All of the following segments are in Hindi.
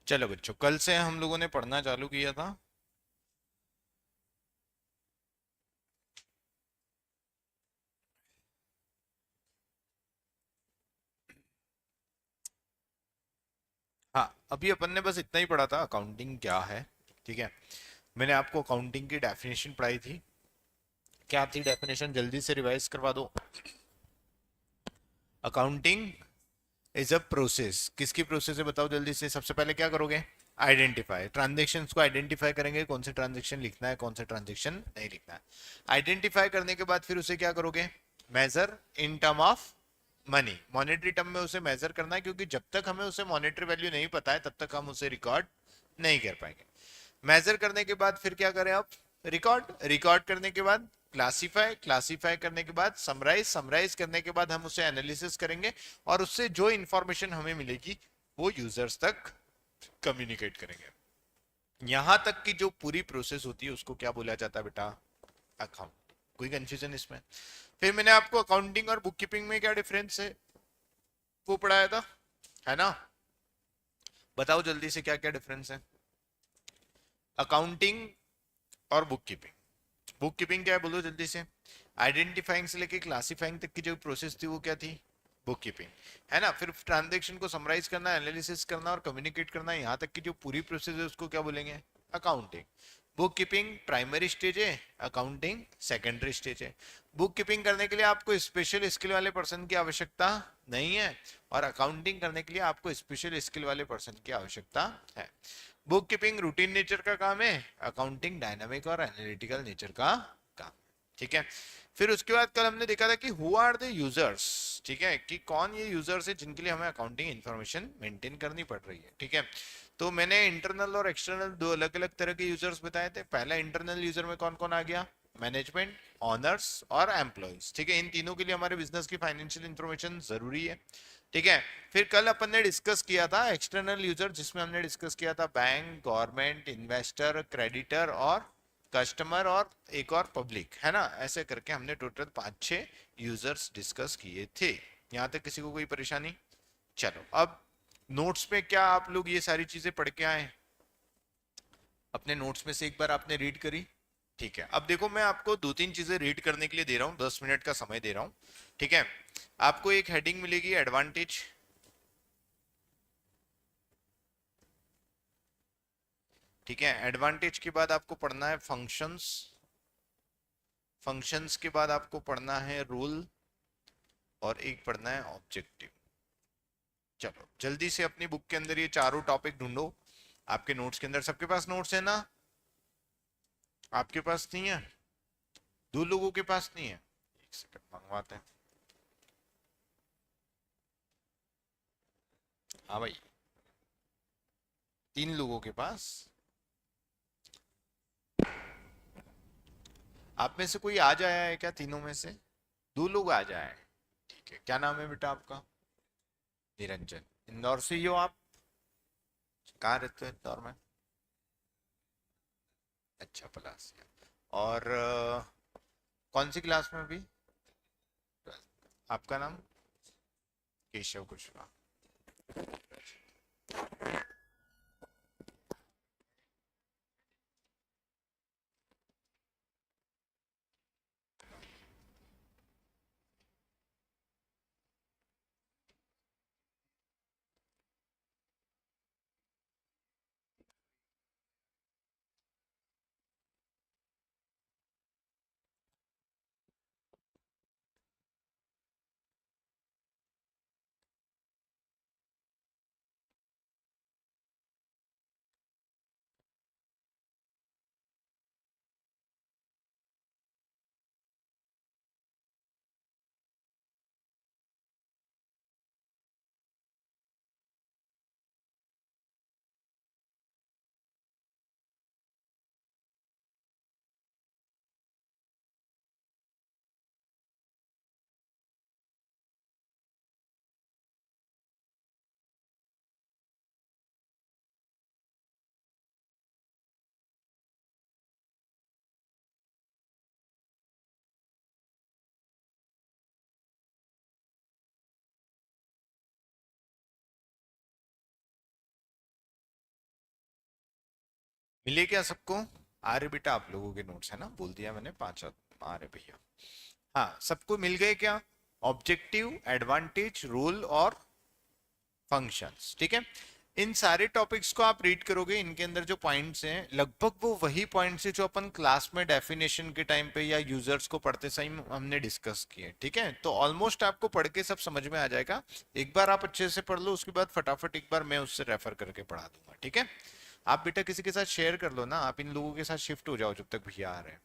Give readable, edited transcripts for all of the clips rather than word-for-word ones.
चलो बच्चों, कल से हम लोगों ने पढ़ना चालू किया था। हाँ, अभी अपन ने बस इतना ही पढ़ा था, अकाउंटिंग क्या है। ठीक है। मैंने आपको अकाउंटिंग की डेफिनेशन पढ़ाई थी। क्या थी डेफिनेशन, जल्दी से रिवाइज करवा दो। Accounting is a process. किसकी प्रोसेस है बताओ जल्दी से। सबसे पहले क्या करोगे? आइडेंटिफाई, ट्रांजेक्शन्स को आइडेंटिफाई करेंगे, कौन से ट्रांजेक्शन लिखना है, कौन से ट्रांजेक्शन नहीं लिखना है। आइडेंटिफाई करने के बाद फिर उसे क्या करोगे? Major in term of money, monetary term में उसे मेजर करना है, क्योंकि जब तक हमें उसे मॉनेटरी वैल्यू नहीं पता है तब तक हम उसे रिकॉर्ड नहीं कर पाएंगे। मेजर करने के बाद फिर क्या करें आप? रिकॉर्ड, रिकॉर्ड करने के बाद क्लासीफाई, क्लासीफाई करने के बाद समराइज, समराइज करने के बाद हम उसे एनालिसिस करेंगे, और उससे जो इंफॉर्मेशन हमें मिलेगी वो यूजर्स तक कम्युनिकेट करेंगे। यहां तक की जो पूरी प्रोसेस होती है उसको क्या बोला जाता है बेटा? अकाउंट। कोई कंफ्यूजन इसमें? फिर मैंने आपको अकाउंटिंग और बुक कीपिंग में क्या डिफरेंस है वो पढ़ाया था, है ना? बताओ जल्दी से क्या क्या डिफरेंस है अकाउंटिंग और बुक कीपिंग। बुक कीपिंग क्या है बोलो जल्दी से। आइडेंटिफाइंग से लेके क्लासिफाइंग तक की जो प्रोसेस थी वो क्या थी? Book keeping. है ना? फिर ट्रांजेक्शन को समराइज करना, एनालिसिस करना और कम्युनिकेट करना, यहाँ तक की जो पूरी प्रोसेस है उसको क्या बोलेंगे? Accounting. Book keeping primary stage है, अकाउंटिंग सेकेंडरी स्टेज है। बुक कीपिंग करने के लिए आपको स्पेशल स्किल वाले पर्सन की आवश्यकता नहीं है, और अकाउंटिंग करने के लिए आपको स्पेशल स्किल वाले पर्सन की आवश्यकता है। बुक कीपिंग रूटीन नेचर का काम है, अकाउंटिंग डायनामिक और एनालिटिकल नेचर का काम। ठीक है। फिर उसके बाद कल हमने देखा था कि हु आर द यूजर्स। ठीक है, कि कौन ये यूजर्स है जिनके लिए हमें अकाउंटिंग इंफॉर्मेशन मेंटेन करनी पड़ रही है। ठीक है। तो मैंने इंटरनल और एक्सटर्नल दो अलग अलग तरह के यूजर्स बताए थे। पहला इंटरनल यूजर में कौन कौन आ गया? मैनेजमेंट, ऑनर्स और एम्प्लॉयज। ठीक है, इन तीनों के लिए हमारे बिजनेस की फाइनेंशियल इंफॉर्मेशन जरूरी है। ठीक है। फिर कल अपन ने डिस्कस किया था एक्सटर्नल यूजर, जिसमें हमने डिस्कस किया था बैंक, गवर्नमेंट, इन्वेस्टर, क्रेडिटर और कस्टमर और एक और पब्लिक, है ना? ऐसे करके हमने टोटल 5-6 यूजर्स डिस्कस किए थे। यहाँ तक किसी को कोई परेशानी? चलो, अब नोट्स में क्या आप लोग ये सारी चीजें पढ़ के आए? अपने नोट्स में से एक बार आपने रीड करी? ठीक है, अब देखो मैं आपको दो तीन चीजें रीड करने के लिए दे रहा हूँ, 10 मिनट का समय दे रहा हूँ। ठीक है। आपको एक हेडिंग मिलेगी, एडवांटेज। ठीक है, एडवांटेज के बाद आपको पढ़ना है फंक्शंस। फंक्शंस के बाद आपको पढ़ना है रूल, और एक पढ़ना है ऑब्जेक्टिव। चलो जल्दी से अपनी बुक के अंदर ये चारों टॉपिक ढूंढो। आपके नोट्स के अंदर, सबके पास नोट्स है ना? आपके पास नहीं है? दो लोगों के पास नहीं है? एक सेकंड मंगवाते हैं। हाँ भाई, तीन लोगों के पास। आप में से कोई आ जाया है क्या तीनों में से? दो लोग आ जाए। ठीक है, क्या नाम है बेटा आपका? निरंजन। इंदौर से ही हो आप? कहाँ रहते हो इंदौर में? अच्छा, पलास। और कौन सी क्लास में अभी? आपका नाम? केशव कुशवाहा। मिले क्या सबको? आ रहे बेटा, आप लोगों के नोट्स है ना, बोल दिया मैंने, पांच आ रहे भैया। हाँ, सबको मिल गए क्या? ऑब्जेक्टिव, एडवांटेज, रोल और फंक्शंस, ठीक है। इन सारे टॉपिक्स को आप रीड करोगे, इनके अंदर जो पॉइंट्स हैं लगभग वो वही पॉइंट्स हैं जो अपन क्लास में डेफिनेशन के टाइम पे या यूजर्स को पढ़ते समय हमने डिस्कस किए, ठीक है। तो ऑलमोस्ट आपको पढ़ के सब समझ में आ जाएगा। एक बार आप अच्छे से पढ़ लो, उसके बाद फटाफट एक बार मैं उससे रेफर करके पढ़ा दूंगा, ठीक है। आप बेटा किसी के साथ शेयर कर लो ना, आप इन लोगों के साथ शिफ्ट हो जाओ जब तक भैया आ रहे हैं,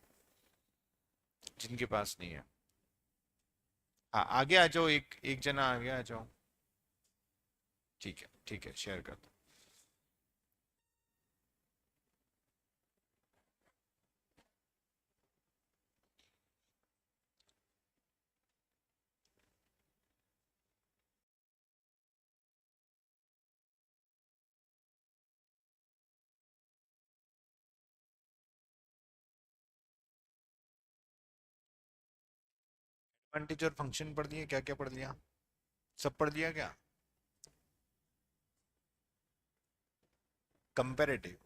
जिनके पास नहीं है। हाँ, आगे आ जाओ, एक एक जना आगे आ जाओ। ठीक है, ठीक है, शेयर कर दो। एडवांटेज और फंक्शन पढ़ लिए, क्या क्या पढ़ लिया? सब पढ़ लिया क्या? कंपेरेटिव,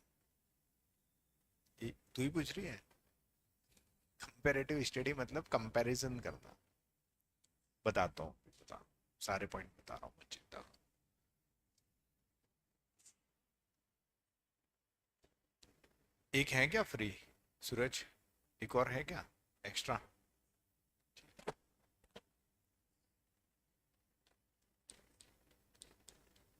तू ही पूछ रही है? कंपेरेटिव स्टडी मतलब कंपैरिजन करना। बताता हूँ, बता, सारे पॉइंट बता रहा हूँ मैं, चिंता करो। एक है क्या फ्री? सूरज, एक और है क्या एक्स्ट्रा?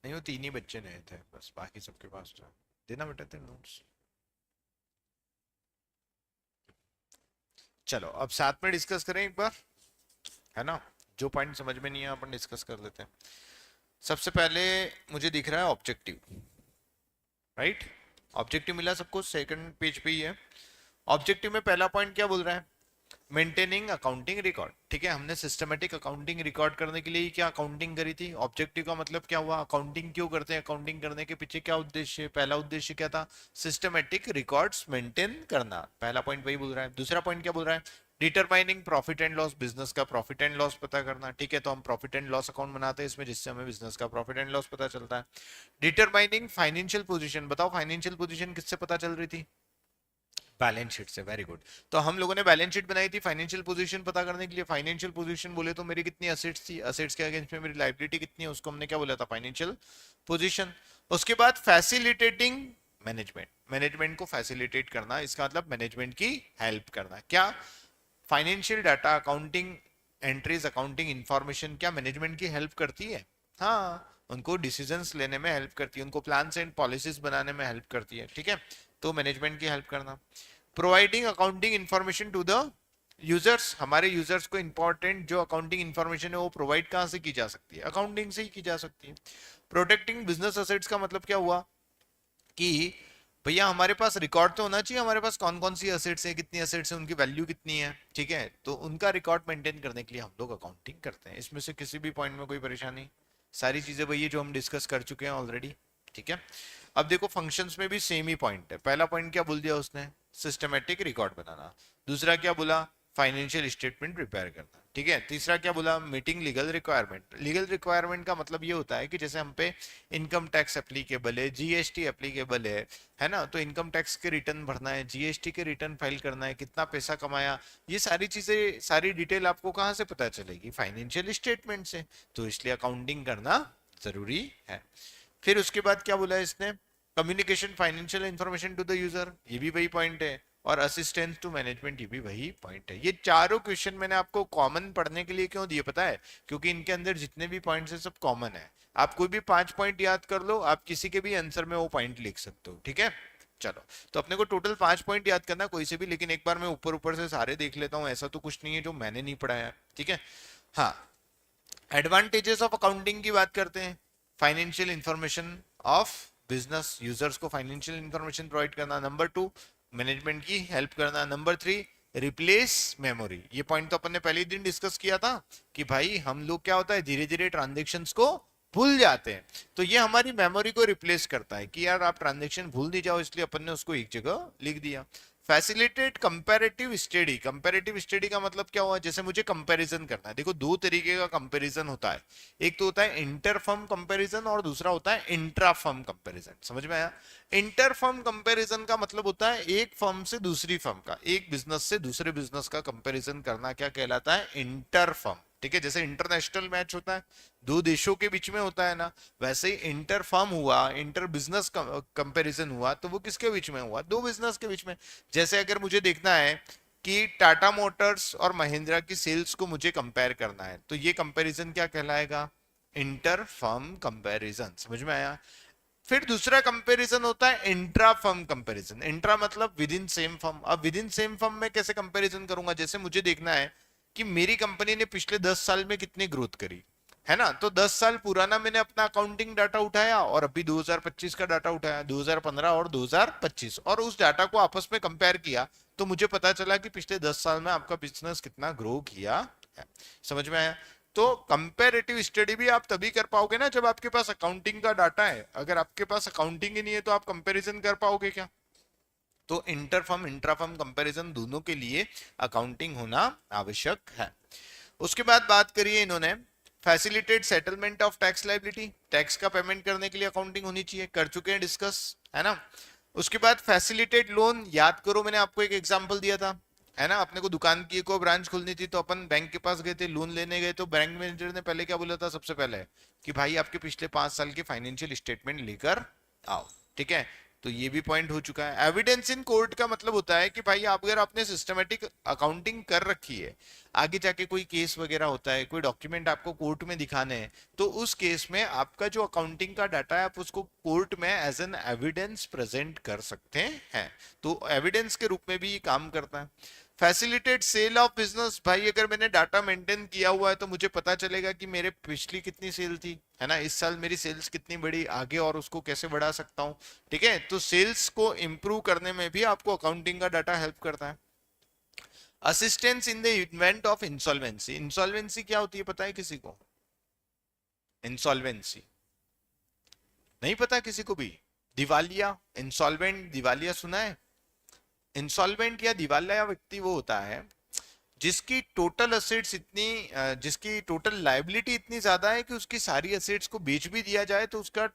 नहीं, वो तीन ही बच्चे नए थे बस, बाकी सबके पास था। देना बेटा तेरे नोट्स। चलो अब साथ में डिस्कस करें एक बार, है ना। जो पॉइंट समझ में नहीं है अपन डिस्कस कर लेते हैं। सबसे पहले मुझे दिख रहा है ऑब्जेक्टिव, राइट। ऑब्जेक्टिव मिला सबको, सेकंड पेज पे ही है। ऑब्जेक्टिव में पहला पॉइंट क्या बोल रहा है? मेंटेनिंग अकाउंटिंग रिकॉर्ड, ठीक है। हमने सिस्टमेटिक अकाउंटिंग रिकॉर्ड करने के लिए ही क्या अकाउंटिंग करी थी। ऑब्जेक्टिव का मतलब क्या हुआ? अकाउंटिंग क्यों करते हैं, अकाउंटिंग करने के पीछे क्या उद्देश्य है? पहला उद्देश्य क्या था? सिस्टमेटिक रिकॉर्ड्स मेंटेन करना, पहला पॉइंट वही बोल रहा है। दूसरा पॉइंट क्या बोल रहा है? Determining profit and loss, business का प्रॉफिट एंड लॉस पता करना, ठीक है। तो हम प्रॉफिट एंड लॉस अकाउंट बनाते हैं इसमें, जिससे हमें बिजनेस का प्रॉफिट एंड लॉस पता चलता है। डिटरमाइनिंग फाइनेंशियल पोजीशन, बताओ फाइनेंशियल पोजीशन किससे पता चल रही थी? बैलेंस शीट से, वेरी गुड। तो हम लोगों ने बैलेंस शीट बनाई थी फाइनेंशियल पोजीशन पता करने के लिए। फाइनेंशियल पोजीशन बोले तो मेरी कितनी असेट्स थी, असेट्स के अगेंस्ट में मेरी लायबिलिटी कितनी है, उसको हमने क्या बोला था? Financial position. उसके बाद फैसिलिटेटिंग मैनेजमेंट, मैनेजमेंट को फैसिलिटेट करना, इसका मतलब मैनेजमेंट की हेल्प करना। क्या? Financial data, accounting entries, accounting information क्या मैनेजमेंट की हेल्प करती है? हाँ, उनको डिसीजंस लेने में हेल्प करती है, उनको प्लान्स एंड पॉलिसीज बनाने में हेल्प करती है, ठीक है। तो मैनेजमेंट की हेल्प करना। Providing accounting information to the users, हमारे यूजर्स को इंपॉर्टेंट जो अकाउंटिंग इंफॉर्मेशन है वो प्रोवाइड कहाँ से की जा सकती है? अकाउंटिंग से ही की जा सकती है। प्रोटेक्टिंग बिजनेस असेट्स का मतलब क्या हुआ? कि भैया हमारे पास रिकॉर्ड तो होना चाहिए, हमारे पास कौन कौन सी असेट्स है, कितनी असेट्स है, उनकी वैल्यू कितनी है, ठीक है। तो उनका रिकॉर्ड मेंटेन करने के लिए हम लोग अकाउंटिंग करते हैं। इसमें से किसी भी पॉइंट में कोई परेशानी? सारी चीजें वही है जो हम डिस्कस कर चुके हैं ऑलरेडी, ठीक है। अब देखो फंक्शंस में भी सेम ही पॉइंट है। पहला पॉइंट क्या बोल दिया उसने? सिस्टमेटिक रिकॉर्ड बनाना। दूसरा क्या बोला? फाइनेंशियल स्टेटमेंट प्रिपेयर करना, ठीक है। तीसरा क्या बोला? Meeting legal requirement. Legal requirement का मतलब ये होता है कि जैसे हम पे इनकम टैक्स एप्लीकेबल है, जीएसटी एप्लीकेबल है ना। तो इनकम टैक्स के रिटर्न भरना है, जीएसटी के रिटर्न फाइल करना है, कितना पैसा कमाया, ये सारी चीजें, सारी डिटेल आपको कहाँ से पता चलेगी? फाइनेंशियल स्टेटमेंट से। तो इसलिए अकाउंटिंग करना जरूरी है। फिर उसके बाद क्या बोला इसने? Communication financial information to the user, ये भी वही पॉइंट है। और असिस्टेंस टू मैनेजमेंट, ये भी वही पॉइंट है। ये चारों क्वेश्चन मैंने आपको कॉमन पढ़ने के लिए क्यों दिए पता है? क्योंकि इनके अंदर जितने भी पॉइंट्स है सब कॉमन है। आप कोई भी 5 पॉइंट याद कर लो, आप किसी के भी आंसर में वो पॉइंट लिख सकते हो, ठीक है। चलो, तो अपने को टोटल 5 पॉइंट याद करना कोई से भी, लेकिन एक बार मैं ऊपर ऊपर से सारे देख लेता हूँ, ऐसा तो कुछ नहीं है जो मैंने नहीं पढ़ाया, ठीक है। हाँ, एडवांटेजेस ऑफ अकाउंटिंग की बात करते हैं। Financial information of business, users को फाइनेंशियल इंफॉर्मेशन प्रोवाइड करना। नंबर 2, मैनेजमेंट की हेल्प करना। Number 3, replace memory. ये पॉइंट तो अपन ने पहले ही दिन डिस्कस किया था कि भाई हम लोग क्या होता है, धीरे धीरे ट्रांजेक्शन्स को भूल जाते हैं। तो ये हमारी मेमोरी को रिप्लेस करता है कि यार आप ट्रांजेक्शन भूल नहीं जाओ, इसलिए अपन ने उसको एक जगह लिख दिया। Facilitate comparative study. Comparative study का मतलब क्या हुआ, जैसे मुझे कंपैरिजन करना है। देखो दो तरीके का कंपैरिजन होता है, एक तो होता है इंटर फर्म कंपैरिजन और दूसरा होता है इंट्रा फर्म कंपैरिजन। समझ में आया? इंटर फर्म कंपैरिजन का मतलब होता है एक फर्म से दूसरी फर्म का, एक बिजनेस से दूसरे बिजनेस का कंपैरिजन करना, क्या कहलाता है? Inter firm. ठीक है, जैसे इंटरनेशनल मैच होता है, दो देशों के बीच में होता है ना, वैसे ही इंटर फर्म हुआ, इंटर बिजनेस कंपैरिजन हुआ, तो वो किसके बीच में हुआ? दो बिजनेस के बीच में। जैसे अगर मुझे देखना है कि टाटा मोटर्स और महिंद्रा की सेल्स को मुझे कंपेयर करना है, तो ये कंपैरिजन क्या कहलाएगा? Inter firm comparison. समझ में आया? फिर दूसरा कंपैरिजन होता है इंट्रा फर्म कंपैरिजन। इंट्रा मतलब विद इन सेम फर्म। अब विद इन सेम फर्म में कैसे कंपैरिजन करूंगा? जैसे मुझे देखना है कि मेरी कंपनी ने पिछले 10 साल में कितनी ग्रोथ करी, है ना, तो 10 साल पुराना मैंने अपना अकाउंटिंग डाटा उठाया और अभी 2025 का डाटा उठाया, 2015 और 2025, और उस डाटा को आपस में कंपेयर किया, तो मुझे पता चला कि पिछले 10 साल में आपका बिजनेस कितना ग्रो किया है। समझ में आया? तो कंपैरेटिव स्टडी भी आप तभी कर पाओगे ना जब आपके पास अकाउंटिंग का डाटा है। अगर आपके पास अकाउंटिंग ही नहीं है तो आप कंपैरिजन कर पाओगे क्या? तो inter firm intra firm comparison दोनों के लिए अकाउंटिंग होना आवश्यक है। उसके बाद बात करिए इन्होंने facilitate settlement of tax liability. Tax का पेमेंट करने के लिए अकाउंटिंग होनी चाहिए, कर चुके हैं डिस्कस, है ना। उसके बाद फैसिलिटेट लोन। याद करो मैंने आपको एक एग्जांपल दिया था, है ना, अपने को दुकान की को ब्रांच खोलनी थी, तो अपन बैंक के पास गए थे, लोन लेने गए, तो बैंक मैनेजर ने पहले क्या बोला था? सबसे पहले कि भाई आपके पिछले 5 साल के फाइनेंशियल स्टेटमेंट लेकर आओ। ठीक है, तो ये भी पॉइंट हो चुका है। एविडेंस इन कोर्ट का मतलब होता है कि भाई आप अगर आपने सिस्टमेटिक अकाउंटिंग कर रखी है, आगे जाके कोई केस वगैरह होता है, कोई डॉक्यूमेंट आपको कोर्ट में दिखाने हैं, तो उस केस में आपका जो अकाउंटिंग का डाटा है आप उसको कोर्ट में एज एन एविडेंस प्रेजेंट कर सकते हैं, तो एविडेंस के रूप में भी ये काम करता है। Facilitate sale of business. भाई अगर मैंने डाटा मेंटेन किया हुआ है तो मुझे पता चलेगा कि मेरे पिछली कितनी सेल थी, है ना, इस साल मेरी सेल्स कितनी बढ़ी, आगे और उसको कैसे बढ़ा सकता हूँ। ठीक है, तो सेल्स को इंप्रूव करने में भी आपको अकाउंटिंग का डाटा हेल्प करता है। Assistance in the event of insolvency. Insolvency क्या होती है पता है किसी को? इंसॉल्वेंसी नहीं पता किसी को भी? दिवालिया, इंसॉल्वेंट, दिवालिया सुना है? इंसॉल्वेंट या दिवालिया व्यक्ति वो होता है जिसकी टोटल असेट्स इतनी जिसकी टोटल लायबिलिटी इतनी ज्यादा है कि उसकी सारी असेट्स को बेच भी दिया जाए तो उसका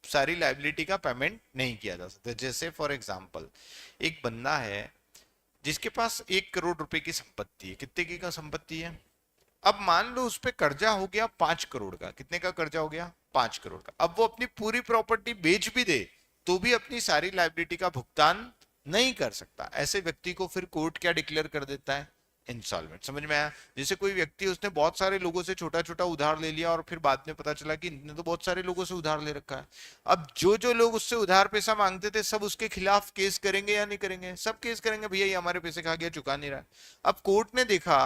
सारी लायबिलिटी का पेमेंट नहीं किया जा सकता। जैसे फॉर एग्जांपल एक बंदा है जिसके पास 1 करोड़ रुपए की संपत्ति है। कितने की का संपत्ति है? अब मान लो उस पे कर्जा हो गया 5 करोड़ का। कितने का कर्जा हो गया? 5 करोड़ का। अब वो अपनी पूरी प्रॉपर्टी बेच भी दे तो भी अपनी सारी लायबिलिटी का भुगतान नहीं कर सकता। ऐसे व्यक्ति को फिर कोर्ट क्या डिक्लेयर कर देता है? इंसॉल्वेंट। समझ में आया? जैसे कोई व्यक्ति उसने बहुत सारे लोगों से छोटा छोटा उधार ले लिया और फिर बाद में पता चला कि इतने तो बहुत सारे लोगों से उधार ले रखा है। अब जो जो लोग उससे उधार पैसा मांगते थे सब उसके खिलाफ केस करेंगे या नहीं करेंगे? सब केस करेंगे, भैया ये हमारे पैसे खा गया, चुका नहीं रहा। अब कोर्ट ने देखा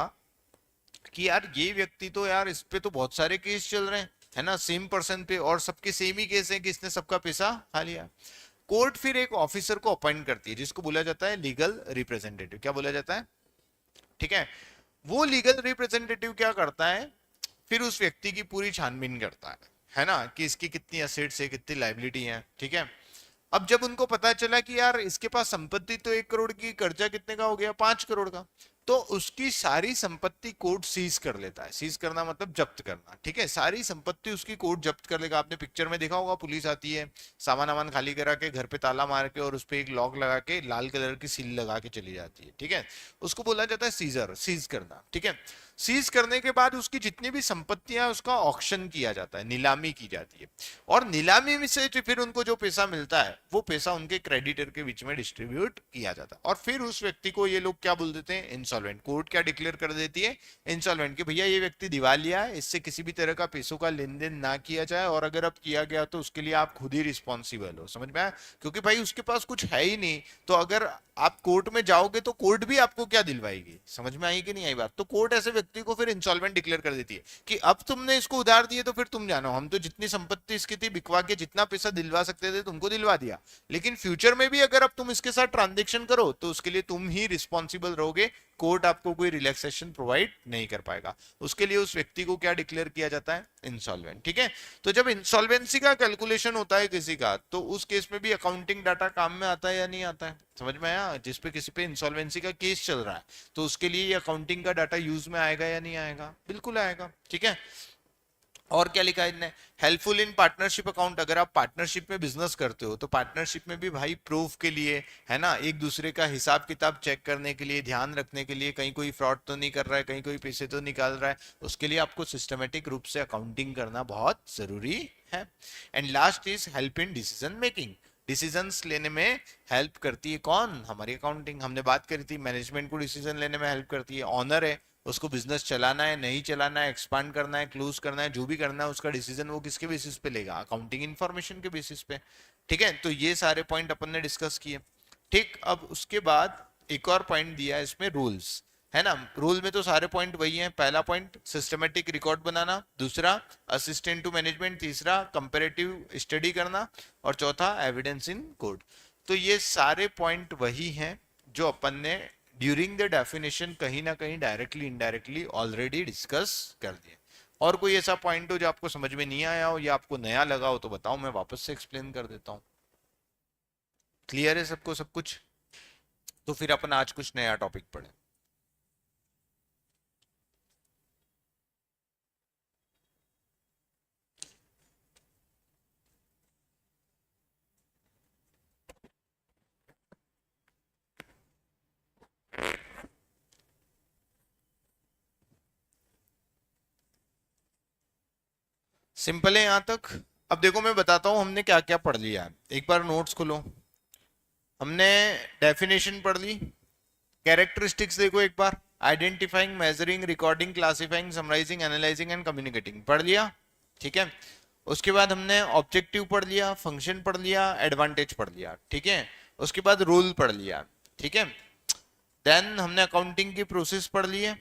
कि यार ये व्यक्ति तो, यार इस पे तो बहुत सारे केस चल रहे हैं, है ना, सेम पर्सन पे, और सबके सेम ही केस है कि इसने सबका पैसा खा लिया। कोर्ट फिर एक ऑफिसर को अपॉइंट करती है जिसको बोला जाता है लीगल रिप्रेजेंटेटिव। क्या बोला जाता है? ठीक है, वो लीगल रिप्रेजेंटेटिव क्या करता है? फिर उस व्यक्ति की पूरी छानबीन करता है ना, कि इसकी कितनी असेट्स है, कितनी लाइबिलिटी है। ठीक है, अब जब उनको पता चला कि यार इसके पास संपत्ति तो 1 करोड़ की, कर्जा कितने का हो गया? 5 करोड़ का, तो उसकी सारी संपत्ति कोर्ट सीज कर लेता है। सीज करना मतलब जब्त करना। ठीक है, सारी संपत्ति उसकी कोर्ट जब्त कर लेगा। आपने पिक्चर में देखा होगा, पुलिस आती है, सामान वामान खाली करा के घर पे ताला मार के और उस पे एक लॉक लगा के लाल कलर की सील लगा के चली जाती है। ठीक है, उसको बोला जाता है सीजर, सीज करना। ठीक है, सीज करने के बाद उसकी जितनी भी संपत्तियां उसका ऑक्शन किया जाता है, नीलामी की जाती है, और नीलामी में से फिर उनको जो पैसा मिलता है वो पैसा उनके क्रेडिटर के बीच में डिस्ट्रीब्यूट किया जाता है। और फिर उस व्यक्ति को ये लोग क्या बोल देते हैं? इंसॉल्वेंट। कोर्ट क्या डिक्लेयर कर देती है? इंसॉल्वेंट, कि भैया ये व्यक्ति दिवालिया है, इससे किसी भी तरह का पैसों का लेन देन ना किया जाए, और अगर अब किया गया तो उसके लिए आप खुद ही रिस्पॉन्सिबल हो। समझ में आया? क्योंकि भाई उसके पास कुछ है ही नहीं, तो अगर आप कोर्ट में जाओगे तो कोर्ट भी आपको क्या दिलवाएगी? समझ में आई कि नहीं आई बात? तो कोर्ट ऐसे व्यक्ति को फिर इंसॉल्वेंट डिक्लेयर कर देती है कि अब तुमने इसको उधार दिए तो फिर तुम जानो, हम तो जितनी संपत्ति इसकी थी बिकवा के जितना पैसा दिलवा सकते थे तुमको दिलवा दिया, लेकिन फ्यूचर में भी अगर अब तुम इसके साथ ट्रांजेक्शन करो तो उसके लिए तुम ही रिस्पॉन्सिबल रहोगे, कोर्ट आपको कोई रिलैक्सेशन प्रोवाइड नहीं कर पाएगा। उसके लिए उस व्यक्ति को क्या डिक्लेयर किया जाता है, इंसॉल्वेंट। ठीक है, तो जब इंसॉल्वेंसी का कैलकुलेशन होता है किसी का, तो उस केस में भी अकाउंटिंग डाटा काम में आता है या नहीं आता है, समझ में आया? जिस पे किसी पे इंसॉल्वेंसी का केस चल रहा है, तो उसके लिए ये अकाउंटिंग का डाटा यूज में आएगा या नहीं आएगा, बिल्कुल आएगा। ठीक है, और क्या लिखा है इनने, हेल्पफुल इन पार्टनरशिप अकाउंट। अगर आप पार्टनरशिप में बिजनेस करते हो तो पार्टनरशिप में भी भाई प्रूफ के लिए, है ना, एक दूसरे का हिसाब किताब चेक करने के लिए, ध्यान रखने के लिए, कहीं कोई फ्रॉड तो नहीं कर रहा है, कहीं कोई पैसे तो निकाल रहा है, उसके लिए आपको सिस्टमेटिक रूप से अकाउंटिंग करना बहुत जरूरी है। And last is help in decision making. Decisions लेने में हेल्प करती है कौन, हमारी अकाउंटिंग। हमने बात करी थी मैनेजमेंट को डिसीजन लेने में हेल्प करती है। ऑनर है, उसको बिजनेस चलाना है नहीं चलाना है, एक्सपांड करना है क्लोज करना है, जो भी करना है उसका डिसीजन वो किसके बेसिस पे लेगा, अकाउंटिंग इंफॉर्मेशन के बेसिस पे। ठीक है, तो ये सारे पॉइंट अपन ने डिस्कस किए। ठीक, अब उसके बाद एक और पॉइंट दिया है इसमें, रूल्स, है ना। रूल में तो सारे पॉइंट वही हैं। पहला पॉइंट सिस्टमेटिक रिकॉर्ड बनाना, दूसरा असिस्टेंट टू मैनेजमेंट, तीसरा कंपैरेटिव स्टडी करना, और चौथा एविडेंस इन कोर्ट। तो ये सारे पॉइंट वही हैं जो अपन ने ड्यूरिंग द डेफिनेशन कहीं ना कहीं डायरेक्टली इनडायरेक्टली ऑलरेडी डिस्कस कर दिए। और कोई ऐसा पॉइंट हो जो आपको समझ में नहीं आया हो या आपको नया लगा हो तो बताओ, मैं वापस से एक्सप्लेन कर देता हूँ। क्लियर है सबको सब कुछ? तो फिर अपन आज कुछ नया टॉपिक पढ़े। सिंपल है यहां तक। अब देखो मैं बताता हूं हमने क्या क्या पढ़ लिया है, एक बार नोट्स खोलो। हमने डेफिनेशन पढ़ ली, कैरेक्टरिस्टिक्स देखो एक बार, identifying, measuring, recording, classifying, summarising, analysing and communicating पढ़ लिया। ठीक है, उसके बाद हमने ऑब्जेक्टिव पढ़ लिया, फंक्शन पढ़ लिया, एडवांटेज पढ़ लिया। ठीक है, उसके बाद रूल पढ़ लिया। ठीक है, देन हमने अकाउंटिंग की प्रोसेस पढ़ ली है,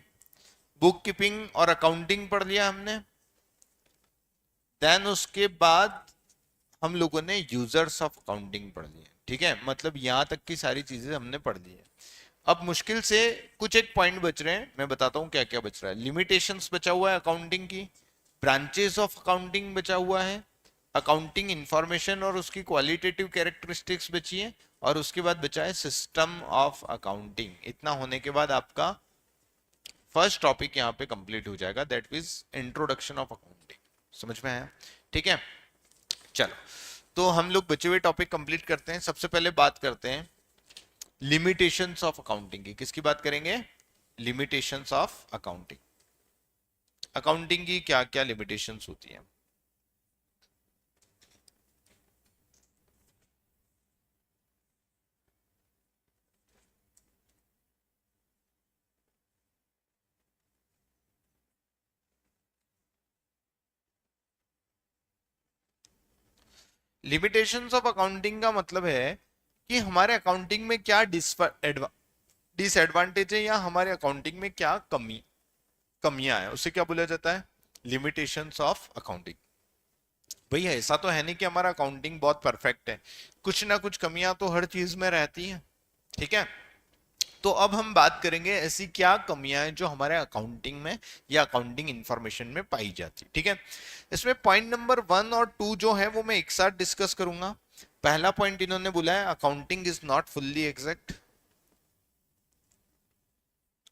बुक कीपिंग और अकाउंटिंग पढ़ लिया हमने। देन उसके बाद हम लोगों ने यूजर्स ऑफ अकाउंटिंग पढ़ लिया। ठीक है, मतलब यहां तक की सारी चीजें हमने पढ़ ली है। अब मुश्किल से कुछ एक पॉइंट बच रहे हैं, मैं बताता हूं क्या क्या बच रहा है। लिमिटेशंस बचा हुआ है अकाउंटिंग की, ब्रांचेस ऑफ अकाउंटिंग बचा हुआ है, अकाउंटिंग इंफॉर्मेशन और उसकी क्वालिटेटिव कैरेक्टरिस्टिक्स बची है, और उसके बाद बचा है सिस्टम ऑफ अकाउंटिंग। इतना होने के बाद आपका फर्स्ट टॉपिक यहाँ पे कंप्लीट हो जाएगा, that is introduction of accounting. समझ में आया? ठीक है, चलो तो हम लोग बचे हुए टॉपिक कंप्लीट करते हैं। सबसे पहले बात करते हैं लिमिटेशंस ऑफ अकाउंटिंग की। किसकी बात करेंगे? Limitations of accounting. अकाउंटिंग की क्या क्या लिमिटेशंस होती हैं? लिमिटेशंस ऑफ अकाउंटिंग का मतलब है कि हमारे अकाउंटिंग में क्या डिसएडवांटेज है या हमारे अकाउंटिंग में क्या कमियां हैं, उसे क्या बोला जाता है? Limitations of accounting. भैया ऐसा तो है नहीं कि हमारा अकाउंटिंग बहुत परफेक्ट है, कुछ ना कुछ कमियां तो हर चीज में रहती हैं। ठीक है, तो अब हम बात करेंगे ऐसी क्या कमियां हैं जो हमारे अकाउंटिंग में या अकाउंटिंग इंफॉर्मेशन में पाई जाती है। ठीक है, इसमें पॉइंट नंबर 1 और 2 जो है वो मैं एक साथ डिस्कस करूंगा। पहला पॉइंट इन्होंने बोला है accounting is not fully exact.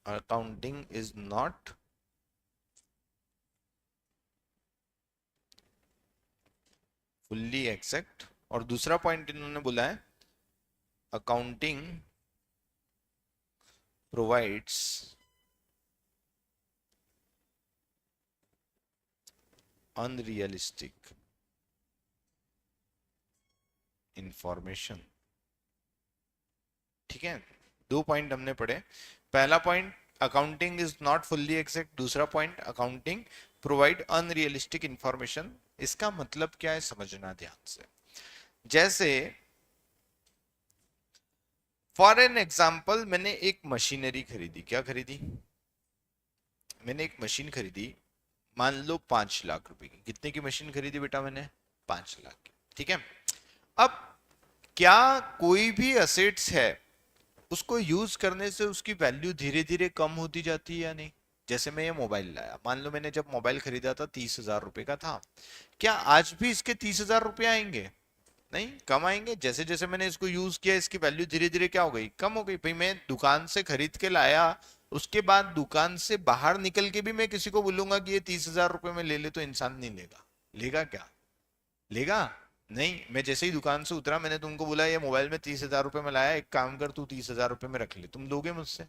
Accounting is not fully exact. और दूसरा पॉइंट इन्होंने बोला है अकाउंटिंग प्रोवाइड्स अनरियलिस्टिक इंफॉर्मेशन। ठीक है, 2 पॉइंट हमने पढ़े। पहला point accounting is not fully exact, दूसरा point accounting provide unrealistic information. इसका मतलब क्या है समझना ध्यान से। जैसे फॉर एन एग्जाम्पल, मैंने एक मशीनरी खरीदी। क्या खरीदी? मैंने एक मशीन खरीदी, मान लो 5 लाख रुपए की। कितने की मशीन खरीदी बेटा मैंने? 5 लाख की। ठीक है, अब क्या कोई भी असेट्स है उसको यूज करने से उसकी वैल्यू धीरे धीरे कम होती जाती है या नहीं? जैसे मैं ये मोबाइल लाया, मान लो मैंने जब मोबाइल खरीदा था 30,000 रुपए का था, क्या आज भी इसके 30,000 रुपए आएंगे? नहीं, कम आएंगे। जैसे जैसे मैंने इसको यूज किया इसकी वैल्यू धीरे धीरे क्या हो गई, कम हो गई। भाई मैं दुकान से खरीद के लाया, उसके बाद दुकान से बाहर निकल के भी मैं किसी को बोलूंगा कि ये 30,000 रुपए में ले ले, तो इंसान नहीं लेगा। लेगा क्या? लेगा नहीं। मैं जैसे ही दुकान से उतरा, मैंने तुमको बोला ये मोबाइल में 30,000 रुपए में लाया, एक काम कर तू 30,000 रुपए में रख ले, तुम लोगे मुझसे?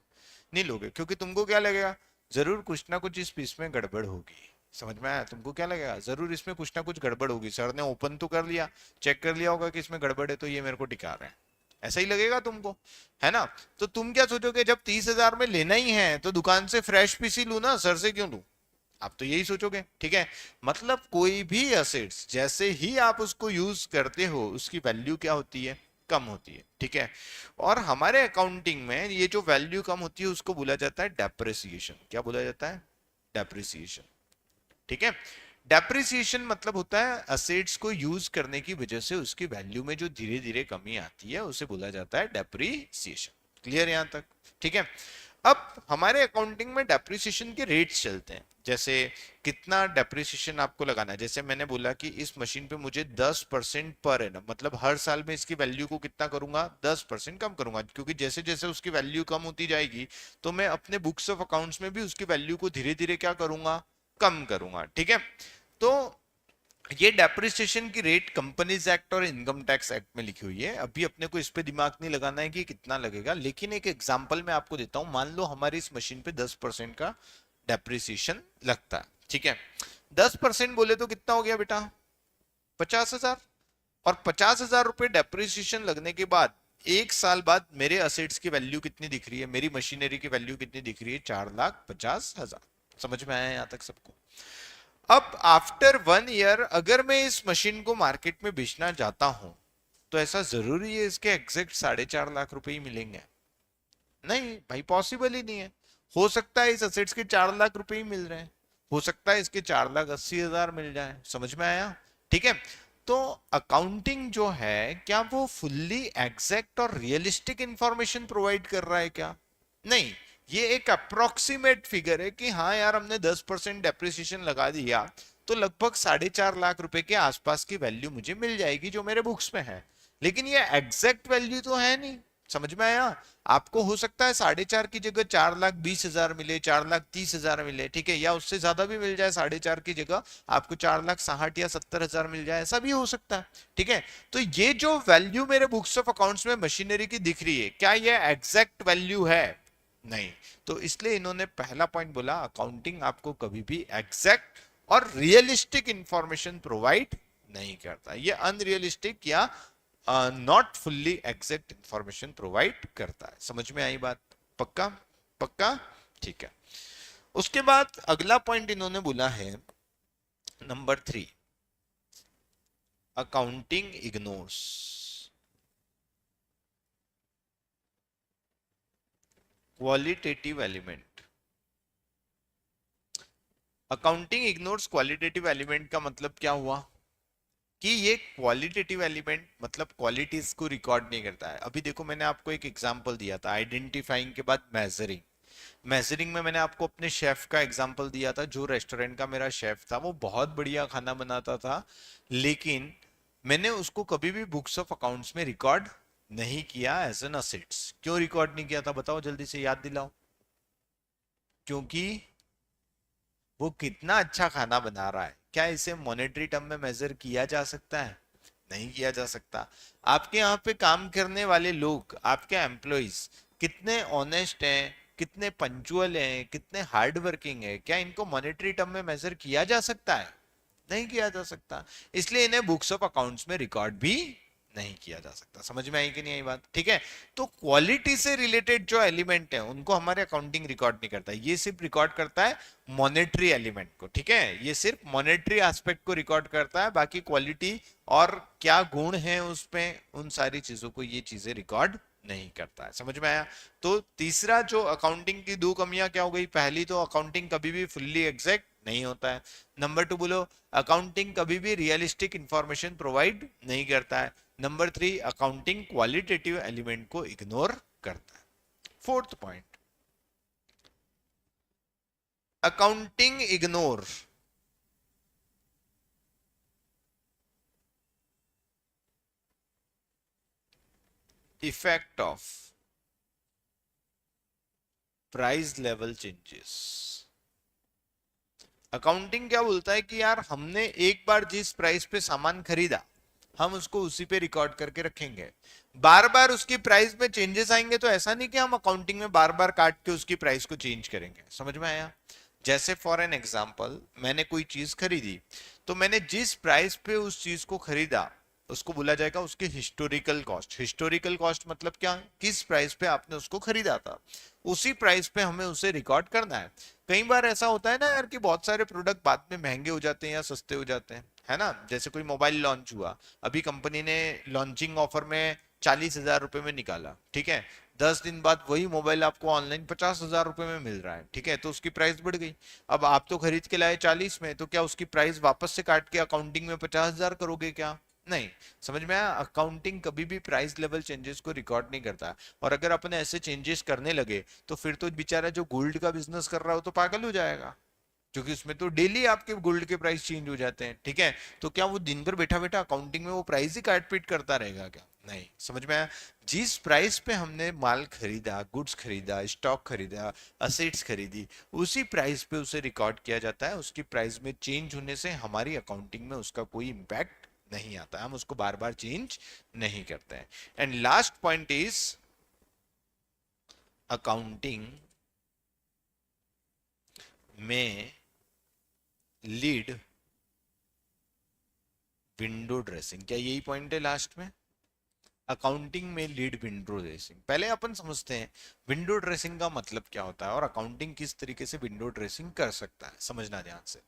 नहीं लोगे, क्योंकि तुमको क्या लगेगा, जरूर कुछ ना कुछ इस पीस में गड़बड़ होगी। समझ में आया? तुमको क्या लगेगा, जरूर इसमें कुछ ना कुछ गड़बड़ होगी, सर ने ओपन तो कर लिया, चेक कर लिया होगा कि इसमें गड़बड़ है, तो ये मेरे को टिका रहे हैं। ऐसा ही लगेगा तुमको, है ना? तो तुम क्या सोचोगे, जब 30,000 में लेना ही है तो दुकान से फ्रेश पीसी लू ना, सर से क्यों लू? आप तो यही सोचोगे, ठीक है? मतलब कोई भी एसेट्स जैसे ही आप उसको यूज करते हो, उसकी वैल्यू क्या होती है, कम होती है, ठीक है? और हमारे अकाउंटिंग में ये जो वैल्यू कम होती है उसको बोला जाता है डेप्रिसिएशन। क्या बोला जाता है? डेप्रिसिएशन, ठीक है? डेप्रिसिएशन मतलब होता है असेट्स को यूज करने की वजह से उसकी वैल्यू में जो धीरे धीरे कमी आती है, उसे बोला जाता है डेप्रिसिएशन। क्लियर यहां तक? ठीक है। अब हमारे अकाउंटिंग में डेप्रिसिएशन के रेट्स चलते हैं, जैसे कितना डेप्रिसिएशन आपको लगाना है। जैसे मैंने बोला कि इस मशीन पे मुझे 10% पर एनम, मतलब हर साल में इसकी वैल्यू को कितना करूंगा, 10% कम करूंगा, क्योंकि जैसे जैसे उसकी वैल्यू कम होती जाएगी तो मैं अपने बुक्स ऑफ अकाउंट्स में भी उसकी वैल्यू को धीरे धीरे क्या करूंगा, कम करूंगा, ठीक है? तो ये डेप्रिसिएशन की रेट कंपनीज एक्ट और इनकम टैक्स एक्ट में लिखी हुई है। अभी अपने को इस पे दिमाग नहीं लगाना है कि कितना लगेगा, लेकिन एक एग्जांपल मैं आपको देता हूं। मान लो हमारी इस मशीन पे 10% का डेप्रिसिएशन लगता है, ठीक है? 10% बोले तो कितना हो गया बेटा, 50,000। और 50,000 रुपए डेप्रिसिएशन लगने के बाद एक साल बाद मेरे असेट्स की वैल्यू कितनी दिख रही है, मेरी मशीनरी की वैल्यू कितनी दिख रही है, 4,50,000। समझ में आया यहां तक सबको? अब आफ्टर 1 ईयर अगर मैं इस मशीन को मार्केट में बेचना चाहता हूं, तो ऐसा जरूरी है इसके एग्जैक्ट 4.5 लाख रुपए ही मिलेंगे? नहीं भाई, पॉसिबल ही नहीं है। हो सकता है इस असेट्स के 4 लाख रुपए ही मिल रहे हैं, हो सकता है इसके 4,80,000 मिल जाए। समझ में आया? ठीक है। तो अकाउंटिंग जो है, क्या वो फुल्ली एग्जैक्ट और रियलिस्टिक इंफॉर्मेशन प्रोवाइड कर रहा है क्या? नहीं, ये एक अप्रोक्सीमेट फिगर है कि हाँ यार हमने 10% डेप्रिसिएशन लगा दिया तो लगभग 4.5 लाख रुपए के आसपास की वैल्यू मुझे मिल जाएगी जो मेरे बुक्स में है। लेकिन ये एग्जैक्ट वैल्यू तो है नहीं। समझ में आया? आपको हो सकता है 4.5 की जगह 4,20,000 मिले, 4,30,000 मिले, ठीक है? या उससे ज्यादा भी मिल जाए, 4.5 की जगह आपको 4,60,000 या 70,000 मिल जाए, ऐसा भी हो सकता है, ठीक है? तो ये जो वैल्यू मेरे बुक्स ऑफ अकाउंट्स में मशीनरी की दिख रही है, क्या ये एग्जैक्ट वैल्यू है? नहीं। तो इसलिए इन्होंने पहला पॉइंट बोला, अकाउंटिंग आपको कभी भी एग्जैक्ट और रियलिस्टिक इंफॉर्मेशन प्रोवाइड नहीं करता, ये अनरियलिस्टिक या not fully exact information provide करता है। समझ में आई बात? पक्का? पक्का, ठीक है। उसके बाद अगला पॉइंट इन्होंने बोला है number 3, accounting ignores qualitative element. Accounting ignores qualitative element का मतलब क्या हुआ कि ये क्वालिटेटिव एलिमेंट मतलब क्वालिटीज को रिकॉर्ड नहीं करता है। अभी देखो मैंने आपको एक एग्जांपल दिया था आइडेंटिफाइंग के बाद मेजरिंग। मेजरिंग में मैंने आपको अपने शेफ का एग्जांपल दिया था, जो रेस्टोरेंट का मेरा शेफ था वो बहुत बढ़िया खाना बनाता था, लेकिन मैंने उसको कभी भी बुक्स ऑफ अकाउंट्स में रिकॉर्ड नहीं किया एज एन असेट्स। क्यों रिकॉर्ड नहीं किया था बताओ, जल्दी से याद दिलाओ। क्योंकि वो कितना अच्छा खाना बना रहा है, क्या इसे मॉनेटरी टर्म में मेजर किया जा सकता है? नहीं किया जा सकता। आपके यहाँ पे काम करने वाले लोग, आपके एम्प्लॉइज कितने ऑनेस्ट हैं, कितने पंचुअल हैं, कितने हार्ड वर्किंग है, क्या इनको मॉनेटरी टर्म में मेजर किया जा सकता है? नहीं किया जा सकता। इसलिए इन्हें बुक्स ऑफ अकाउंट्स में रिकॉर्ड भी नहीं किया जा सकता। समझ में आई कि नहीं आई बात? ठीक है। तो क्वालिटी से रिलेटेड जो एलिमेंट है उनको हमारे अकाउंटिंग रिकॉर्ड नहीं करता, ये सिर्फ रिकॉर्ड करता है मॉनेटरी एलिमेंट को, ठीक है? ये सिर्फ मॉनेटरी एस्पेक्ट को रिकॉर्ड करता है, बाकी क्वालिटी और क्या गुण है उसमें, उन सारी चीजों को ये चीजें रिकॉर्ड नहीं करता है। समझ में आया? तो तीसरा जो अकाउंटिंग की दो कमियां क्या हो गई, पहली तो अकाउंटिंग कभी भी फुल्ली एग्जैक्ट नहीं होता है। नंबर 2 बोलो, अकाउंटिंग कभी भी रियलिस्टिक इंफॉर्मेशन प्रोवाइड नहीं करता है। नंबर 3, अकाउंटिंग क्वालिटेटिव एलिमेंट को इग्नोर करता है। Fourth point, accounting ignore effect of price level changes. Accounting क्या बोलता है कि यार हमने एक बार जिस प्राइस पे सामान खरीदा हम उसको उसी पे रिकॉर्ड करके रखेंगे। बार बार उसकी प्राइस में चेंजेस आएंगे तो ऐसा नहीं कि हम अकाउंटिंग में बार बार काट के उसकी प्राइस को चेंज करेंगे। समझ में आया? जैसे फॉर एन एग्जांपल, मैंने कोई चीज खरीदी तो मैंने जिस प्राइस पे उस चीज को खरीदा उसको बोला जाएगा उसकी हिस्टोरिकल कॉस्ट। हिस्टोरिकल कॉस्ट मतलब क्या? किस प्राइस पे आपने उसको खरीदा था उसी प्राइस पे हमें उसे रिकॉर्ड करना है। कई बार ऐसा होता है ना यार कि बहुत सारे प्रोडक्ट बाद में महंगे हो जाते हैं या सस्ते हो जाते हैं, है ना? जैसे कोई मोबाइल लॉन्च हुआ, अभी कंपनी ने लॉन्चिंग ऑफर में 40,000 रुपए में निकाला, ठीक है? 10 दिन बाद वही मोबाइल आपको ऑनलाइन 50,000 रुपए में मिल रहा है, ठीक है? तो उसकी प्राइस बढ़ गई। अब आप तो खरीद के लाए 40 में, तो क्या उसकी प्राइस वापस से काट के अकाउंटिंग में 50,000 करोगे क्या? नहीं। समझ में आया? अकाउंटिंग कभी भी प्राइस लेवल चेंजेस को रिकॉर्ड नहीं करता। और अगर अपन ऐसे चेंजेस करने लगे तो फिर तो बेचारा जो गोल्ड का बिजनेस कर रहा हो तो पागल हो जाएगा, क्योंकि उसमें तो डेली आपके गोल्ड के प्राइस चेंज हो जाते हैं, ठीक है? तो क्या वो दिन भर बैठा बैठा अकाउंटिंग में वो प्राइस ही काट पीट करता रहेगा क्या? नहीं। समझ में आया? जिस प्राइस पे हमने माल खरीदा, गुड्स खरीदा, स्टॉक खरीदा, असेट्स खरीदी, उसी प्राइस पे उसे रिकॉर्ड किया जाता है। उसकी प्राइस में चेंज होने से हमारी अकाउंटिंग में उसका कोई इंपैक्ट नहीं आता, हम उसको बार बार चेंज नहीं करते हैं। And last point is accounting में लीड विंडो ड्रेसिंग। क्या यही पॉइंट है लास्ट में? अकाउंटिंग में लीड विंडो ड्रेसिंग। पहले अपन समझते हैं विंडो ड्रेसिंग का मतलब क्या होता है और अकाउंटिंग किस तरीके से विंडो ड्रेसिंग कर सकता है। समझना ध्यान से।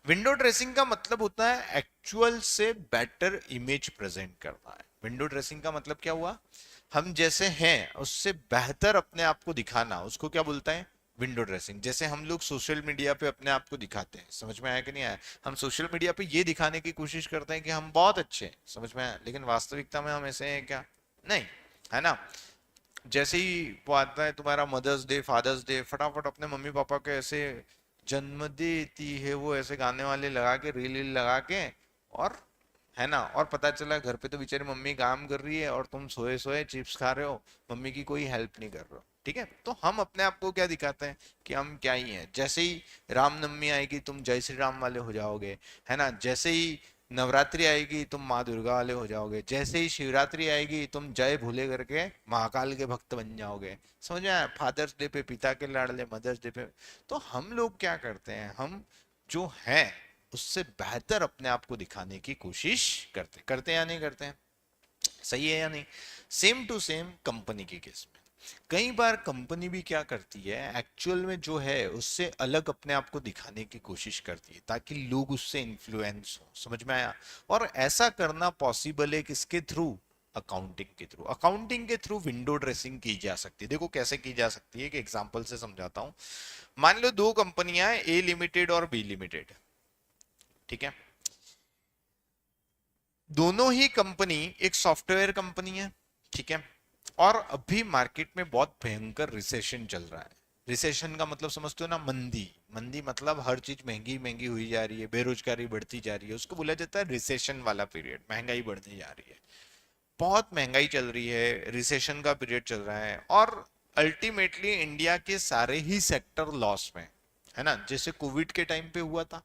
विंडो ड्रेसिंग का मतलब होता है एक्चुअल से बेटर इमेज प्रेजेंट करना है। विंडो ड्रेसिंग का मतलब क्या हुआ? हम जैसे हैं उससे बेहतर अपने आप को दिखाना, उसको क्या बोलता है? Window dressing. जैसे हम लोग सोशल मीडिया पे अपने आप को दिखाते हैं, समझ में आया कि नहीं आया? हम सोशल मीडिया पे ये दिखाने की कोशिश करते हैं कि हम बहुत अच्छे हैं, समझ में आया? लेकिन वास्तविकता में हम ऐसे हैं क्या? नहीं, है ना? जैसे ही वो आता है तुम्हारा मदर्स डे, फादर्स डे, फटाफट अपने मम्मी पापा के ऐसे जन्म देती है वो ऐसे गाने वाले लगा के रील रील लगा के, और है ना, और पता चला घर पे तो बेचारी मम्मी काम कर रही है और तुम सोए सोए चिप्स खा रहे हो, मम्मी की कोई हेल्प नहीं कर रहे हो, ठीक है? तो हम अपने आप को क्या दिखाते हैं कि हम क्या ही हैं। जैसे ही रामनवमी आएगी तुम जय श्री राम वाले हो जाओगे, है ना? जैसे ही नवरात्रि आएगी तुम माँ दुर्गा वाले हो जाओगे, जैसे ही शिवरात्रि आएगी तुम जय भोले करके महाकाल के भक्त बन जाओगे। समझ आया? फादर्स डे पे पिता के लाडले, मदर्स डे पे। तो हम लोग क्या करते हैं, हम जो हैं उससे बेहतर अपने आप को दिखाने की कोशिश करते करते या नहीं करते हैं? सही है या नहीं? सेम टू सेम कंपनी के केस में कई बार कंपनी भी क्या करती है, एक्चुअल में जो है उससे अलग अपने आप को दिखाने की कोशिश करती है ताकि लोग उससे इन्फ्लुएंस हो। समझ में आया? और ऐसा करना पॉसिबल है किसके थ्रू? अकाउंटिंग के थ्रू। अकाउंटिंग के थ्रू विंडो ड्रेसिंग की जा सकती है। देखो कैसे की जा सकती है, एक एग्जांपल से समझाता हूं। मान लो दो कंपनियां हैं, ए लिमिटेड और बी लिमिटेड, ठीक है? दोनों ही कंपनी एक सॉफ्टवेयर कंपनी है, ठीक है? और अभी मार्केट में बहुत भयंकर रिसेशन चल रहा है। रिसेशन का मतलब समझते हो ना? मंदी। मंदी मतलब हर चीज महंगी महंगी हुई जा रही है, बेरोजगारी बढ़ती जा रही है, उसको बोला जाता है रिसेशन वाला पीरियड। महंगाई बढ़ती जा रही है, बहुत महंगाई चल रही है, रिसेशन का पीरियड चल रहा है, और अल्टीमेटली इंडिया के सारे ही सेक्टर लॉस में, है ना? जैसे कोविड के टाइम पे हुआ था।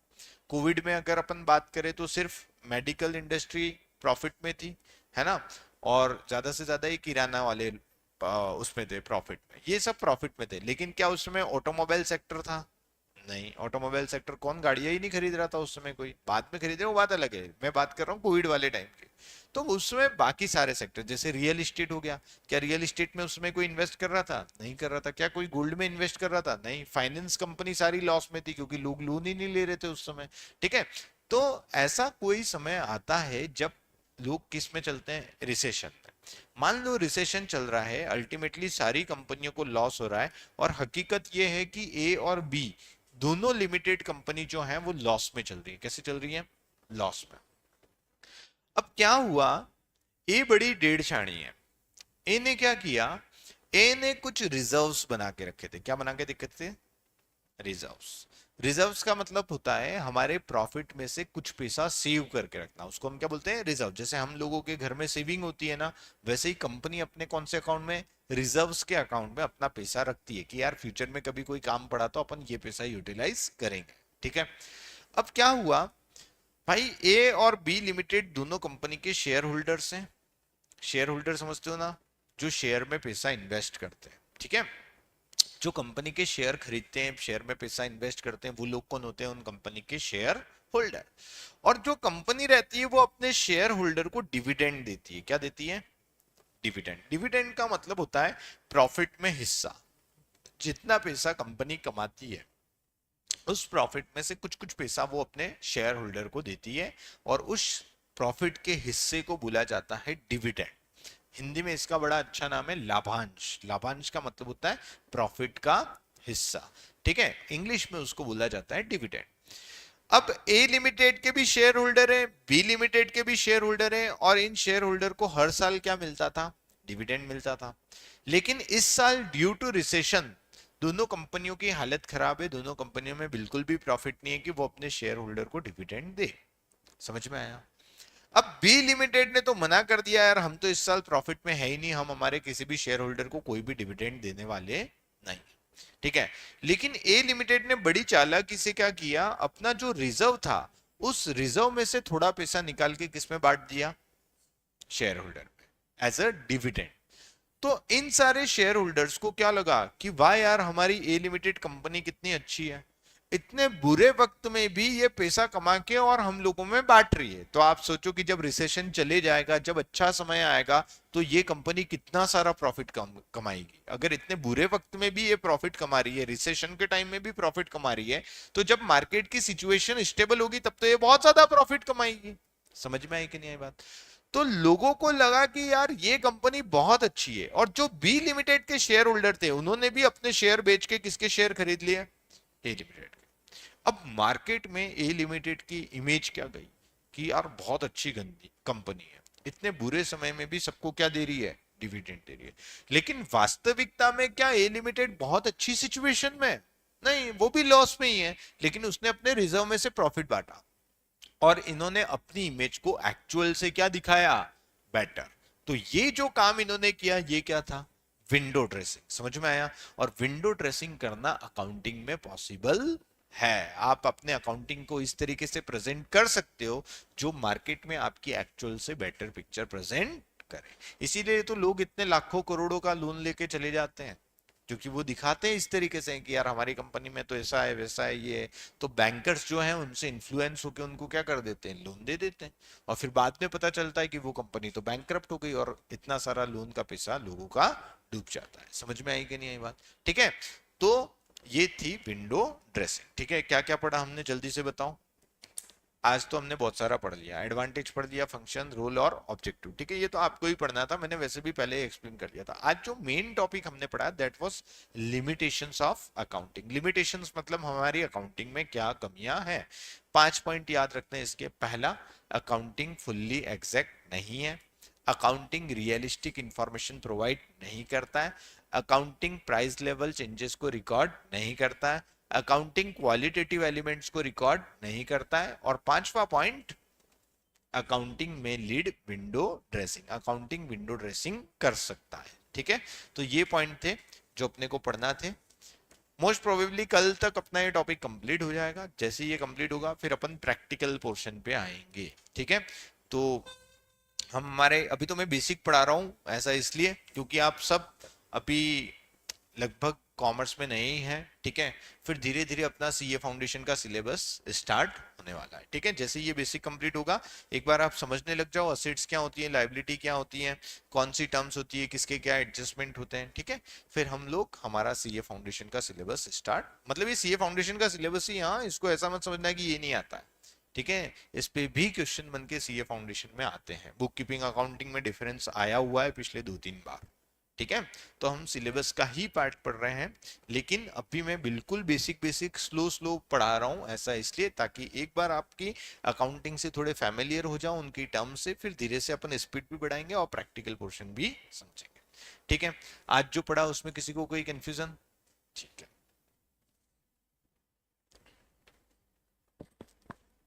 कोविड में अगर अपन बात करें तो सिर्फ मेडिकल इंडस्ट्री प्रॉफिट में थी, है ना? और ज्यादा से ज्यादा ही किराना वाले उसमें थे प्रॉफिट में, ये सब प्रॉफिट में थे। लेकिन क्या उसमें ऑटोमोबाइल सेक्टर था? नहीं। ऑटोमोबाइल सेक्टर कौन गाड़ियां ही नहीं खरीद रहा था उस समय, कोई बाद में खरीदे वो बात अलग है, मैं बात कर रहा हूँ कोविड वाले टाइम की। तो उसमें बाकी सारे सेक्टर जैसे रियल एस्टेट हो गया, क्या रियल एस्टेट में उसमें कोई इन्वेस्ट कर रहा था? नहीं कर रहा था। क्या कोई गोल्ड में इन्वेस्ट कर रहा था? नहीं। फाइनेंस कंपनी सारी लॉस में थी क्योंकि लोग लोन ही नहीं ले रहे थे उस समय, ठीक है? तो ऐसा कोई समय आता है जब लोग किस में चलते हैं? रिसेशन में। मान लो रिसेशन चल रहा है, अल्टीमेटली सारी कंपनियों को लॉस हो रहा है, और हकीकत यह है कि ए और बी दोनों लिमिटेड कंपनी जो है वो लॉस में चल रही है। कैसे चल रही है? लॉस में। अब क्या हुआ, ए बड़ी डेढ़ छाणी है। ए ने क्या किया, ए ने कुछ रिजर्व्स बना के रखे थे। क्या बना के रखे थे? रिजर्व्स। रिजर्व्स का मतलब होता है हमारे प्रॉफिट में से कुछ पैसा सेव करके रखना, उसको हम क्या बोलते हैं? रिजर्व। जैसे हम लोगों के घर में सेविंग होती है ना, वैसे ही कंपनी अपने कौन से अकाउंट में? रिजर्व्स के अकाउंट में अपना पैसा रखती है कि यार फ्यूचर में कभी कोई काम पड़ा तो अपन ये पैसा यूटिलाइज करेंगे। ठीक है। अब क्या हुआ भाई, ए और बी लिमिटेड दोनों कंपनी के शेयर होल्डर्स हैं। शेयर होल्डर समझते हो ना? जो शेयर में पैसा इन्वेस्ट करते हैं। ठीक है। जो कंपनी के शेयर खरीदते हैं, शेयर में पैसा इन्वेस्ट करते हैं, वो लोग कौन होते हैं? उन कंपनी के शेयर होल्डर। और जो कंपनी रहती है वो अपने शेयर होल्डर को डिविडेंड देती है। क्या देती है? डिविडेंड। डिविडेंड का मतलब होता है प्रॉफिट में हिस्सा। जितना पैसा कंपनी कमाती है उस प्रॉफिट में से कुछ कुछ पैसा वो अपने शेयर होल्डर को देती है, और उस प्रॉफिट के हिस्से को बोला जाता है डिविडेंड। हिंदी में इसका बड़ा अच्छा नाम है लाभांश। लाभांश का मतलब होता है प्रॉफिट का हिस्सा। ठीक है। इंग्लिश में उसको बोला जाता है डिविडेंड। अब ए लिमिटेड के भी शेयर होल्डर है, बी लिमिटेड के भी शेयर होल्डर है, और इन शेयर होल्डर को हर साल क्या मिलता था? डिविडेंड मिलता था। लेकिन इस साल ड्यू टू रिसेशन दोनों कंपनियों की हालत खराब है, दोनों कंपनियों में बिल्कुल भी प्रॉफिट नहीं है कि वो अपने शेयर होल्डर को डिविडेंड दे। समझ में आया? अब बी लिमिटेड ने तो मना कर दिया यार, हम तो इस साल प्रॉफिट में है ही नहीं, हम हमारे किसी भी शेयर होल्डर को कोई भी डिविडेंड देने वाले नहीं। ठीक है। लेकिन ए लिमिटेड ने बड़ी चालाकी से क्या किया, अपना जो रिजर्व था उस रिजर्व में से थोड़ा पैसा निकाल के किस में बांट दिया? शेयर होल्डर में, एज अ डिविडेंड। तो इन सारे शेयर होल्डर्स को क्या लगा कि वाह यार, हमारी ए लिमिटेड कंपनी कितनी अच्छी है, इतने बुरे वक्त में भी ये पैसा कमा के और हम लोगों में बांट रही है। तो आप सोचो कि जब रिसेशन चले जाएगा, जब अच्छा समय आएगा, तो ये कंपनी कितना सारा प्रॉफिट कमाएगी। अगर इतने बुरे वक्त में भी ये प्रॉफिट कमा रही है, रिसेशन के टाइम में भी प्रॉफिट कमा रही है, तो जब मार्केट की सिचुएशन स्टेबल होगी तब तो ये बहुत ज्यादा प्रॉफिट कमाएगी। समझ में आई कि नहीं आई बात? तो लोगों को लगा कि यार ये कंपनी बहुत अच्छी है, और जो बी लिमिटेड के शेयर होल्डर थे उन्होंने भी अपने शेयर बेच के किसके शेयर खरीद लिए? ए लिमिटेड के। अब मार्केट में ए लिमिटेड की इमेज क्या गई कि यार बहुत अच्छी गंदी कंपनी है, इतने बुरे समय में भी सबको क्या दे रही है? डिविडेंड दे रही है। लेकिन वास्तविकता में क्या ए लिमिटेड बहुत अच्छी सिचुएशन में? नहीं, वो भी लॉस में ही है, लेकिन उसने अपने रिजर्व में से प्रॉफिट बांटा, और इन्होंने अपनी इमेज को एक्चुअल से क्या दिखाया? बेटर। तो ये जो काम इन्होंने किया ये क्या था? Window dressing. समझ में आया? और विंडो ड्रेसिंग करना अकाउंटिंग में पॉसिबल है। आप अपने अकाउंटिंग को इस तरीके से प्रेजेंट कर सकते हो जो मार्केट में आपकी एक्चुअल से बेटर पिक्चर प्रेजेंट करे। इसीलिए तो लोग इतने लाखों करोड़ों का लोन लेके चले जाते हैं, क्योंकि वो दिखाते हैं इस तरीके से कि यार हमारी कंपनी में तो ऐसा है वैसा है ये है। तो बैंकर्स जो हैं उनसे इन्फ्लुएंस होकर उनको क्या कर देते हैं? लोन दे देते हैं। और फिर बाद में पता चलता है कि वो कंपनी तो बैंकरप्ट हो गई, और इतना सारा लोन का पैसा लोगों का डूब जाता है। समझ में आई कि नहीं आई बात? ठीक है। तो ये थी विंडो ड्रेसिंग। ठीक है। क्या क्या पढ़ा हमने, जल्दी से बताओ। आज तो हमने बहुत सारा पढ़ लिया, एडवांटेज पढ़ लिया, फंक्शन, रोल और ऑब्जेक्टिव। ठीक है। ये तो आपको ही पढ़ना था, मैंने वैसे भी पहले एक्सप्लेन कर दिया था। आज जो मेन टॉपिक हमने पढ़ा that was limitations of accounting. Limitations मतलब हमारी अकाउंटिंग में क्या कमियां हैं। 5 पॉइंट याद रखते हैं इसके। पहला, अकाउंटिंग फुल्ली एग्जैक्ट नहीं है। अकाउंटिंग रियलिस्टिक इंफॉर्मेशन प्रोवाइड नहीं करता है। अकाउंटिंग प्राइस लेवल चेंजेस को रिकॉर्ड नहीं करता है। अकाउंटिंग क्वालिटेटिव एलिमेंट्स को रिकॉर्ड नहीं करता है। और पांचवा पॉइंट, अकाउंटिंग में lead window dressing. Accounting window dressing कर सकता है। ठीक है। तो ये पॉइंट थे जो अपने को पढ़ना थे। मोस्ट प्रोबेबली कल तक अपना ये टॉपिक कंप्लीट हो जाएगा। जैसे ये कंप्लीट होगा फिर अपन प्रैक्टिकल पोर्शन पे आएंगे। ठीक है। तो हम हमारे, अभी तो मैं बेसिक पढ़ा रहा हूँ, ऐसा इसलिए क्योंकि आप सब अभी लगभग कॉमर्स में नए ही हैं। ठीक है। फिर धीरे धीरे अपना सीए फाउंडेशन का सिलेबस स्टार्ट होने वाला है। ठीक है। जैसे ये बेसिक कंप्लीट होगा एक बार आप समझने लग जाओ असेट्स क्या होती है, लायबिलिटी क्या होती है, कौन सी टर्म्स होती है, किसके क्या एडजस्टमेंट होते हैं। ठीक है। फिर हम लोग हमारा सीए फाउंडेशन का सिलेबस स्टार्ट, मतलब ये सीए फाउंडेशन का सिलेबस ही, हाँ इसको ऐसा मत समझना कि ये नहीं आता है। ठीक है। इस पे भी क्वेश्चन बन के सीए फाउंडेशन में आते हैं। बुक कीपिंग अकाउंटिंग में डिफरेंस आया हुआ है पिछले 2-3 बार। ठीक है। तो हम सिलेबस का ही पार्ट पढ़ रहे हैं, लेकिन अभी मैं बिल्कुल बेसिक बेसिक स्लो स्लो पढ़ा रहा हूं, ऐसा इसलिए ताकि एक बार आपकी अकाउंटिंग से थोड़े फैमिलियर हो जाओ उनकी टर्म से, फिर धीरे से अपन स्पीड भी बढ़ाएंगे और प्रैक्टिकल पोर्शन भी समझेंगे। ठीक है, आज जो पढ़ा उसमें किसी को कोई कंफ्यूजन? ठीक है।